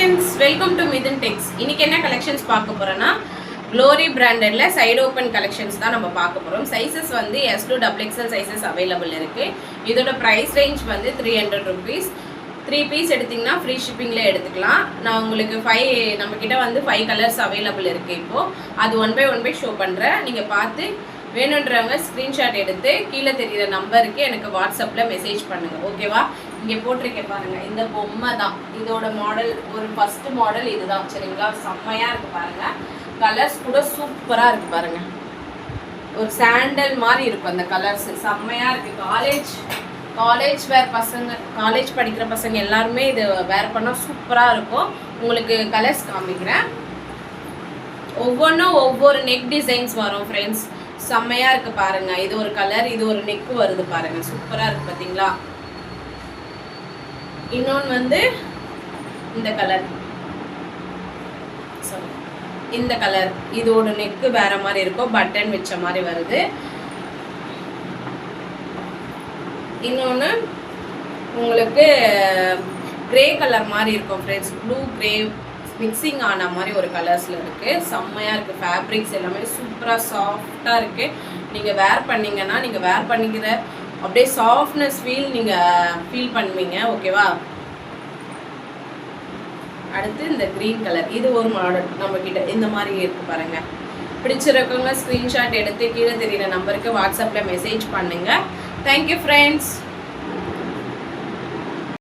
friends, welcome to Midun Tex. இன்னைக்கு என்ன collections பார்க்க போறேன்னா Glory brandedல சைடு ஓபன் கலெக்ஷன்ஸ் தான் நம்ம பார்க்க போறோம். சைஸஸ் வந்து S to XXL sizes available இருக்கு. இதோட பிரைஸ் ரேஞ்ச் வந்து 300 rupees. 3 பீஸ் எடுத்தீங்கன்னா ஃப்ரீ ஷிப்பிங்ல எடுத்துக்கலாம். நான் உங்களுக்கு நம்ம கிட்ட வந்து 5 கலர்ஸ் அவைலபிள் இருக்கு. இப்போ அது ஒன் பை ஷோ பண்றேன். நீங்க பார்த்து வேணுன்றவங்க ஸ்கிரீன்ஷாட் எடுத்து கீழே தெரியுற நம்பருக்கு எனக்கு வாட்ஸ்அப்பில் மெசேஜ் பண்ணுங்க. ஓகேவா? இங்கே போட்டிருக்கேன் பாருங்க, இந்த பொம்மை தான் இதோட மாடல். ஒரு ஃபர்ஸ்ட் மாடல் இதுதான். சரிங்களா? செம்மையா இருக்கு பாருங்க. கலர்ஸ் கூட சூப்பரா இருக்கு பாருங்க. ஒரு சாண்டல் மாதிரி இருக்கும் அந்த கலர்ஸ். செம்மையா இருக்கு. காலேஜ் வேர் பசங்க, காலேஜ் படிக்கிற பசங்க எல்லாருமே இது வேர் பண்ணால் சூப்பராக இருக்கும். உங்களுக்கு கலர்ஸ் காமிக்கிறேன். ஒவ்வொன்றும் ஒவ்வொரு நெக் டிசைன்ஸ் வரும் ஃப்ரெண்ட்ஸ். செம்மையா இருக்கு பாருங்க. இது ஒரு கலர், இது ஒரு நெக் வருது பாருங்க. சூப்பரா இருக்கு பாத்தீங்களா? இன்னொன்று வந்து இந்த கலர், இந்த கலர், இதோட நெக்கு வேற மாதிரி இருக்கும். பட்டன் வச்ச மாதிரி வருது. இன்னொன்று உங்களுக்கு கிரே கலர் மாதிரி இருக்கும் ஃப்ரெண்ட்ஸ். ப்ளூ கிரே மிக்சிங் ஆன மாதிரி ஒரு கலர்ஸில் இருக்குது. செம்மையாக இருக்குது. ஃபேப்ரிக்ஸ் எல்லாமே சூப்பராக சாஃப்டாக இருக்குது. நீங்கள் வேர் பண்ணிங்கன்னா நீங்கள் வேர் பண்ணிக்கிற அப்படியே சாஃப்ட்னஸ் ஃபீல் பண்ணுவீங்க. ஓகேவா? அடுத்து இந்த க்ரீன் கலர், இது ஒரு மாடல் நம்மக்கிட்ட இந்த மாதிரி இருக்குது பாருங்கள். பிடிச்சிருக்கவங்க ஸ்க்ரீன்ஷாட் எடுத்து கீழே தெரியுற நம்பருக்கு வாட்ஸ்அப்பில் மெசேஜ் பண்ணுங்கள். Thank you friends.